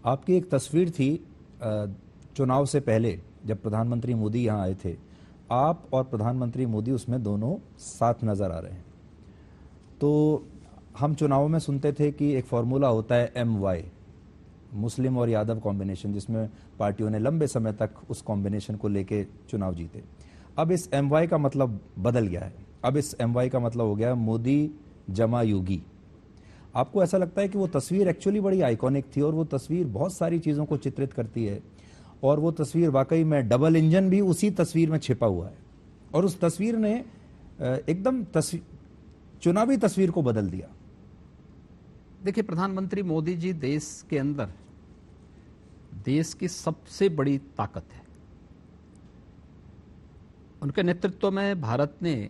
आपकी एक तस्वीर थी चुनाव से पहले जब प्रधानमंत्री मोदी यहाँ आए थे। आप और प्रधानमंत्री मोदी उसमें दोनों साथ नजर आ रहे हैं। तो हम चुनावों में सुनते थे कि एक फॉर्मूला होता है MY, मुस्लिम और यादव कॉम्बिनेशन, जिसमें पार्टियों ने लंबे समय तक उस कॉम्बिनेशन को लेके चुनाव जीते। अब इस MY का मतलब बदल गया है। अब इस MY का मतलब हो गया मोदी जमा योगी। आपको ऐसा लगता है कि वो तस्वीर एक्चुअली बड़ी आइकॉनिक थी और वो तस्वीर बहुत सारी चीज़ों को चित्रित करती है, और वो तस्वीर वाकई में डबल इंजन भी उसी तस्वीर में छिपा हुआ है, और उस तस्वीर ने एकदम चुनावी तस्वीर को बदल दिया। देखिए, प्रधानमंत्री मोदी जी देश के अंदर देश की सबसे बड़ी ताकत है। उनके नेतृत्व में भारत ने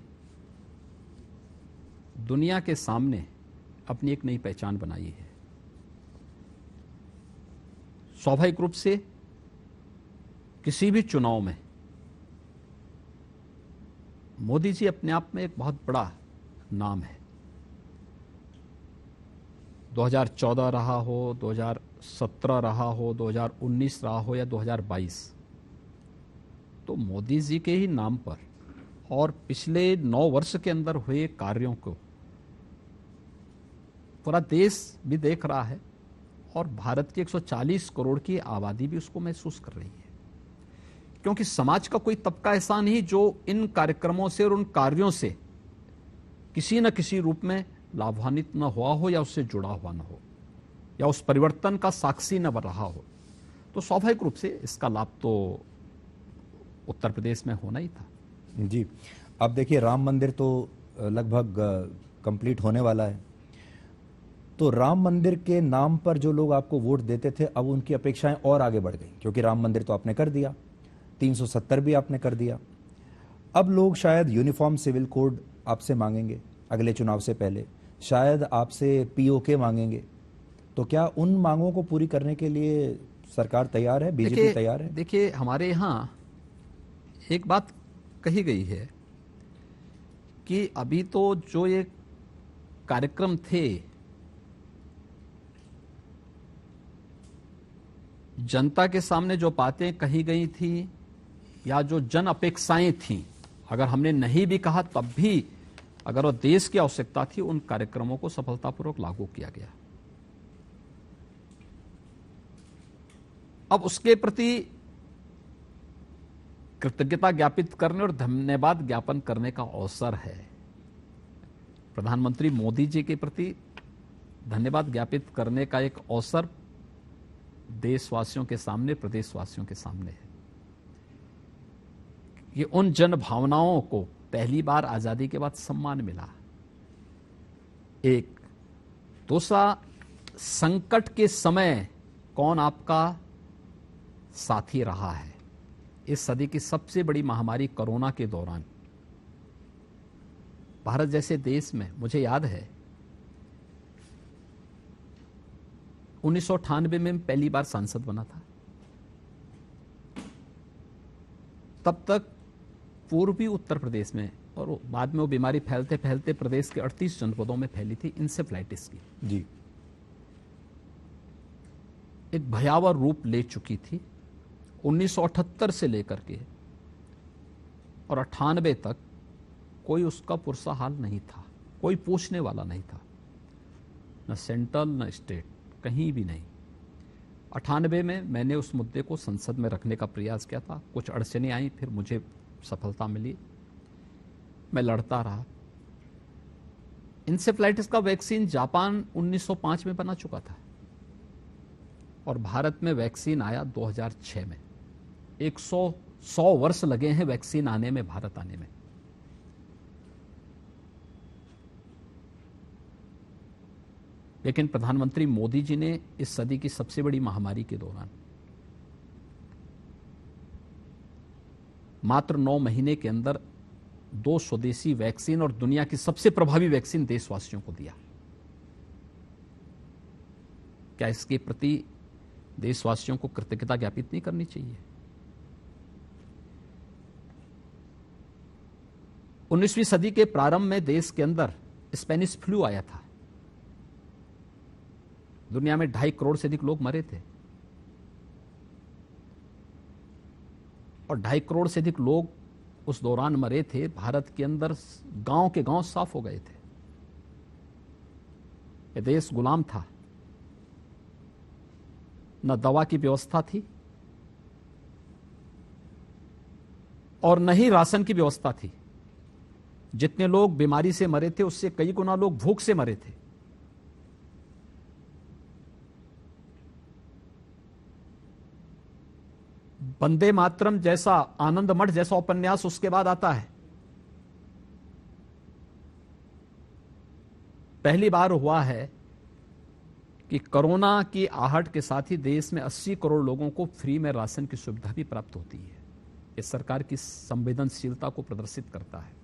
दुनिया के सामने अपनी एक नई पहचान बनाई है। स्वाभाविक रूप से किसी भी चुनाव में मोदी जी अपने आप में एक बहुत बड़ा नाम है। 2014 रहा हो, 2017 रहा हो, 2019 रहा हो या 2022, तो मोदी जी के ही नाम पर और पिछले 9 वर्ष के अंदर हुए कार्यों को पूरा देश भी देख रहा है, और भारत की 140 करोड़ की आबादी भी उसको महसूस कर रही है। क्योंकि समाज का कोई तबका ऐसा नहीं जो इन कार्यक्रमों से और उन कार्यों से किसी न किसी रूप में लाभान्वित न हुआ हो या उससे जुड़ा हुआ न हो या उस परिवर्तन का साक्षी न बन रहा हो। तो स्वाभाविक रूप से इसका लाभ तो उत्तर प्रदेश में होना ही था। जी, अब देखिए, राम मंदिर तो लगभग कंप्लीट होने वाला है। तो राम मंदिर के नाम पर जो लोग आपको वोट देते थे, अब उनकी अपेक्षाएं और आगे बढ़ गई, क्योंकि राम मंदिर तो आपने कर दिया, 370 भी आपने कर दिया। अब लोग शायद यूनिफॉर्म सिविल कोड आपसे मांगेंगे अगले चुनाव से पहले, शायद आपसे POK मांगेंगे। तो क्या उन मांगों को पूरी करने के लिए सरकार तैयार है, बीजेपी तैयार है? देखिए, हमारे यहाँ एक बात कही गई है कि अभी तो जो ये कार्यक्रम थे, जनता के सामने जो बातें कही गई थी या जो जन अपेक्षाएं थीं, अगर हमने नहीं भी कहा तब भी अगर वो देश की आवश्यकता थी, उन कार्यक्रमों को सफलतापूर्वक लागू किया गया। अब उसके प्रति कृतज्ञता ज्ञापित करने और धन्यवाद ज्ञापन करने का अवसर है। प्रधानमंत्री मोदी जी के प्रति धन्यवाद ज्ञापित करने का एक अवसर देशवासियों के सामने, प्रदेशवासियों के सामने है। ये उन जन भावनाओं को पहली बार आजादी के बाद सम्मान मिला। एक दूसरा, संकट के समय कौन आपका साथी रहा है। इस सदी की सबसे बड़ी महामारी कोरोना के दौरान भारत जैसे देश में, मुझे याद है 1998 में पहली बार सांसद बना था। तब तक पूर्वी उत्तर प्रदेश में, और बाद में वो बीमारी फैलते फैलते प्रदेश के 38 जनपदों में फैली थी, इंसेफ्लाइटिस की। जी, एक भयावह रूप ले चुकी थी। 1978 से लेकर के और 98 तक कोई उसका पुरसा हाल नहीं था, कोई पूछने वाला नहीं था, न सेंट्रल न स्टेट, कहीं भी नहीं। 98 में मैंने उस मुद्दे को संसद में रखने का प्रयास किया था। कुछ अड़चनें आई, फिर मुझे सफलता मिली, मैं लड़ता रहा। इंसेफ्लाइटिस का वैक्सीन जापान 1905 में बना चुका था और भारत में वैक्सीन आया 2006 में। 100 वर्ष लगे हैं वैक्सीन आने में, भारत आने में। लेकिन प्रधानमंत्री मोदी जी ने इस सदी की सबसे बड़ी महामारी के दौरान मात्र 9 महीने के अंदर 2 स्वदेशी वैक्सीन और दुनिया की सबसे प्रभावी वैक्सीन देशवासियों को दिया। क्या इसके प्रति देशवासियों को कृतज्ञता ज्ञापित नहीं करनी चाहिए? 19वीं सदी के प्रारंभ में देश के अंदर स्पेनिश फ्लू आया था। दुनिया में 2.5 करोड़ से अधिक लोग मरे थे। और 2.5 करोड़ से अधिक लोग उस दौरान मरे थे। भारत के अंदर गांव के गांव साफ हो गए थे। यह देश गुलाम था, न दवा की व्यवस्था थी और न ही राशन की व्यवस्था थी। जितने लोग बीमारी से मरे थे उससे कई गुना लोग भूख से मरे थे। वंदे मातरम जैसा, आनंद मठ जैसा उपन्यास उसके बाद आता है। पहली बार हुआ है कि कोरोना की आहट के साथ ही देश में 80 करोड़ लोगों को फ्री में राशन की सुविधा भी प्राप्त होती है। इस सरकार की संवेदनशीलता को प्रदर्शित करता है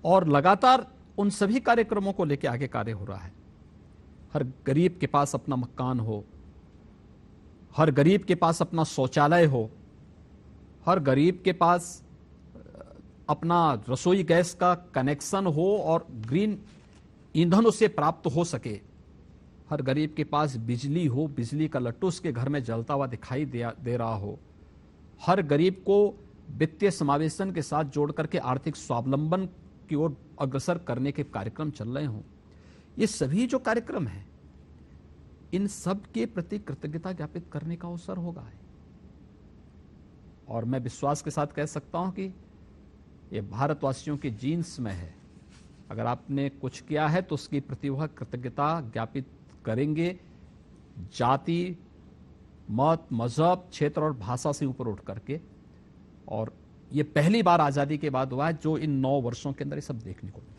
और लगातार उन सभी कार्यक्रमों को लेकर आगे कार्य हो रहा है। हर गरीब के पास अपना मकान हो, हर गरीब के पास अपना शौचालय हो, हर गरीब के पास अपना रसोई गैस का कनेक्शन हो और ग्रीन ईंधन उसे प्राप्त हो सके, हर गरीब के पास बिजली हो, बिजली का लट्टू उसके घर में जलता हुआ दिखाई दे रहा हो, हर गरीब को वित्तीय समावेशन के साथ जोड़ करके आर्थिक स्वावलंबन की ओर अग्रसर करने के कार्यक्रम चल रहे हों। ये सभी जो कार्यक्रम हैं, इन सब के प्रति कृतज्ञता ज्ञापित करने का अवसर होगा। और मैं विश्वास के साथ कह सकता हूं कि ये भारतवासियों के जीन्स में है। अगर आपने कुछ किया है तो उसकी प्रति वह कृतज्ञता ज्ञापित करेंगे, जाति, मत, मजहब, क्षेत्र और भाषा से ऊपर उठ करके। और ये पहली बार आजादी के बाद हुआ है जो इन 9 वर्षों के अंदर ये सब देखने को मिला।